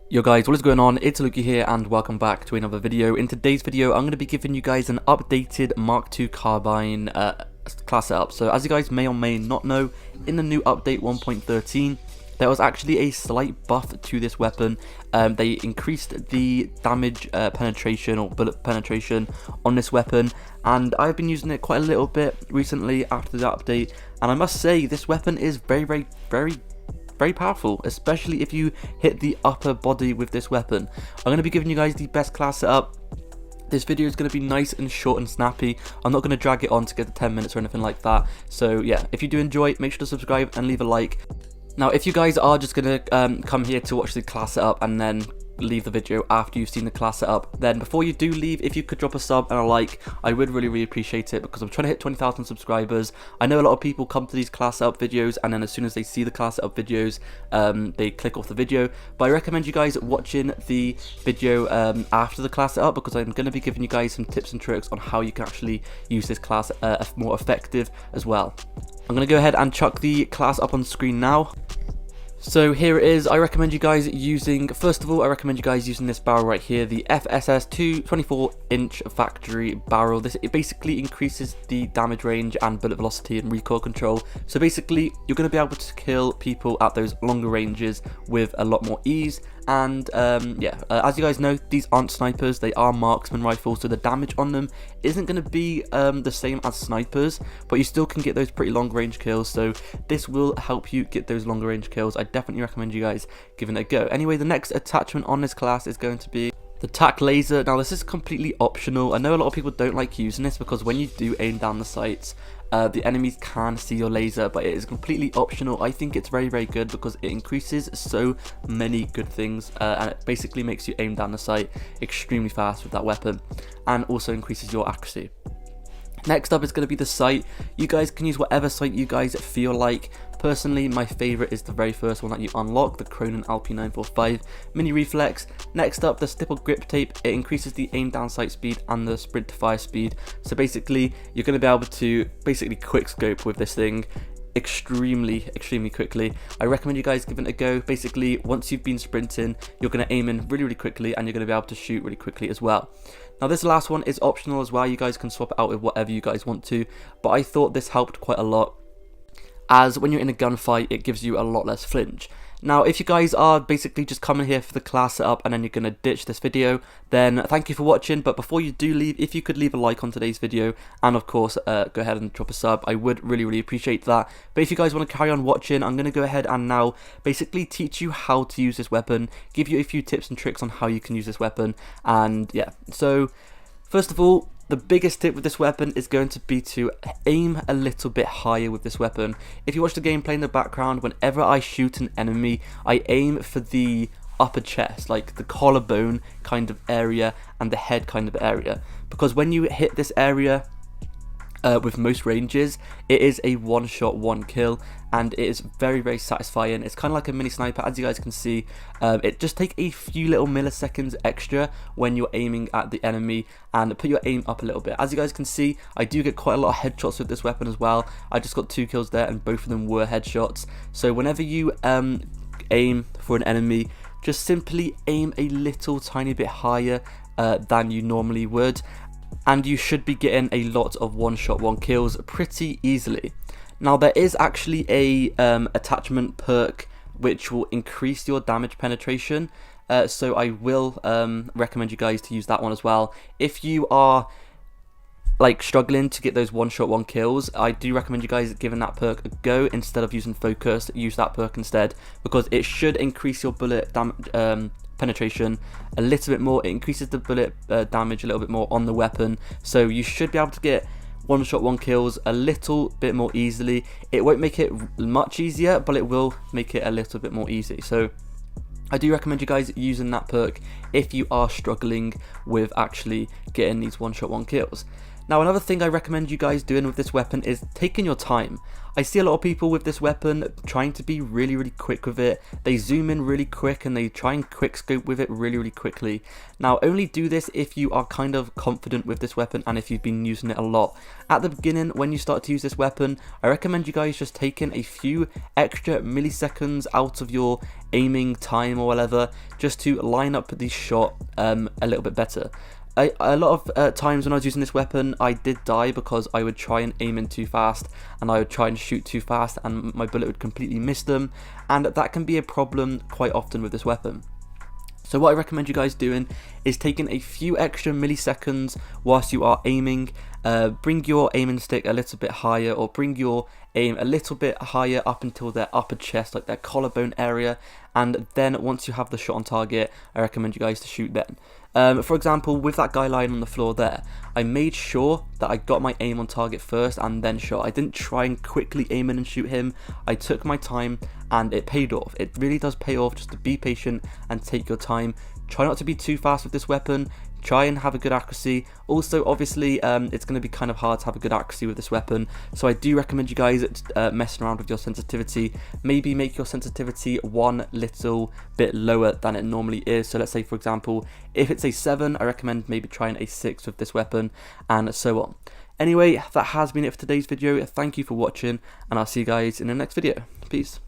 Yo guys, what is going on? It's Luki here and welcome back to another video. In today's video, I'm going to be giving you guys an updated MK2 Carbine class setup. So as you guys may or may not know, in the new update 1.13, there was actually a slight buff to this weapon. They increased the damage penetration or bullet penetration on this weapon, and I've been using it quite a little bit recently after the update, and I must say this weapon is very powerful, especially if you hit the upper body with this weapon. I'm going to be giving you guys the best class setup. This video is going to be nice and short and snappy. I'm not going to drag it on to get to 10 minutes or anything like that. So yeah, if you do enjoy, make sure to subscribe and leave a like. Now, if you guys are just going to come here to watch the class setup and then leave the video after you've seen the class setup, then before you do leave, if you could drop a sub and a like, I would really appreciate it, because I'm trying to hit 20,000 subscribers. I know a lot of people come to these class setup videos and then as soon as they see the class setup videos, they click off the video, but I recommend you guys watching the video after the class setup, because I'm going to be giving you guys some tips and tricks on how you can actually use this class more effective as well. I'm going to go ahead and chuck the class up on screen now. So here it is. I recommend you guys using, first of all, I recommend you guys using this barrel right here, the FSS 24-inch factory barrel. It basically increases the damage range and bullet velocity and recoil control. So basically, you're going to be able to kill people at those longer ranges with a lot more ease. And as you guys know, these aren't snipers, they are marksman rifles, so the damage on them isn't going to be the same as snipers, but you still can get those pretty long range kills, so this will help you get those longer range kills. I definitely recommend you guys giving it a go. Anyway, the next attachment on this class is going to be the tac laser. Now this is completely optional. I know a lot of people don't like using this because when you do aim down the sights, the enemies can see your laser, but it is completely optional. I think it's very good because it increases so many good things, and it basically makes you aim down the sight extremely fast with that weapon, and also increases your accuracy. Next up is going to be the sight. You guys can use whatever sight you guys feel like. Personally, my favourite is the very first one that you unlock, the Cronin LP945 Mini Reflex. Next up, the stipple grip tape. It increases the aim down sight speed and the sprint to fire speed. So basically, you're going to be able to basically quick scope with this thing extremely quickly. I recommend you guys giving it a go. Basically, once you've been sprinting, you're going to aim in really quickly, and you're going to be able to shoot really quickly as well. Now this last one is optional as well. You guys can swap it out with whatever you guys want to, but I thought this helped quite a lot, as when you're in a gunfight, it gives you a lot less flinch. Now, if you guys are basically just coming here for the class setup and then you're going to ditch this video, then thank you for watching. But before you do leave, if you could leave a like on today's video, and of course, go ahead and drop a sub, I would really appreciate that. But if you guys want to carry on watching, I'm going to go ahead and now basically teach you how to use this weapon, give you a few tips and tricks on how you can use this weapon, and yeah. So, first of all, the biggest tip with this weapon is going to be to aim a little bit higher with this weapon. If you watch the gameplay in the background, whenever I shoot an enemy, I aim for the upper chest, like the collarbone kind of area and the head kind of area. Because when you hit this area, with most ranges, it is a one shot, one kill, and it is very satisfying. It's kind of like a mini sniper, as you guys can see. It just takes a few little milliseconds extra when you're aiming at the enemy, and put your aim up a little bit. As you guys can see, I do get quite a lot of headshots with this weapon as well. I just got 2 kills there, and both of them were headshots. So whenever you aim for an enemy, just simply aim a little tiny bit higher than you normally would, and you should be getting a lot of one shot, one kills pretty easily. Now there is actually a attachment perk which will increase your damage penetration, so I will recommend you guys to use that one as well. If you are like struggling to get those one shot, one kills, I do recommend you guys giving that perk a go. Instead of using focus, use that perk instead, because it should increase your bullet penetration a little bit more. It increases the bullet damage a little bit more on the weapon, so you should be able to get one shot, one kills a little bit more easily. It won't make it much easier, but it will make it a little bit more easy. So I do recommend you guys using that perk if you are struggling with actually getting these one shot, one kills. Now another thing I recommend you guys doing with this weapon is taking your time. I see a lot of people with this weapon trying to be really quick with it. They zoom in really quick and they try and quick scope with it really quickly. Now only do this if you are kind of confident with this weapon and if you've been using it a lot. At the beginning, when you start to use this weapon, I recommend you guys just taking a few extra milliseconds out of your aiming time or whatever, just to line up the shot a little bit better. A lot of times when I was using this weapon, I did die because I would try and aim in too fast and I would try and shoot too fast and my bullet would completely miss them, and that can be a problem quite often with this weapon. So what I recommend you guys doing is taking a few extra milliseconds whilst you are aiming. Bring your aiming stick a little bit higher, or bring your aim a little bit higher up until their upper chest, like their collarbone area, and then once you have the shot on target, I recommend you guys to shoot then. For example, with that guy lying on the floor there, I made sure that I got my aim on target first and then shot. I didn't try and quickly aim in and shoot him. I took my time and it paid off. It really does pay off just to be patient and take your time. Try not to be too fast with this weapon. Try and have a good accuracy. Also, obviously, it's going to be kind of hard to have a good accuracy with this weapon, so I do recommend you guys messing around with your sensitivity. Maybe make your sensitivity one little bit lower than it normally is. So let's say, for example, if it's a 7, I recommend maybe trying a 6 with this weapon, and so on. Anyway, that has been it for today's video. Thank you for watching, and I'll see you guys in the next video. Peace.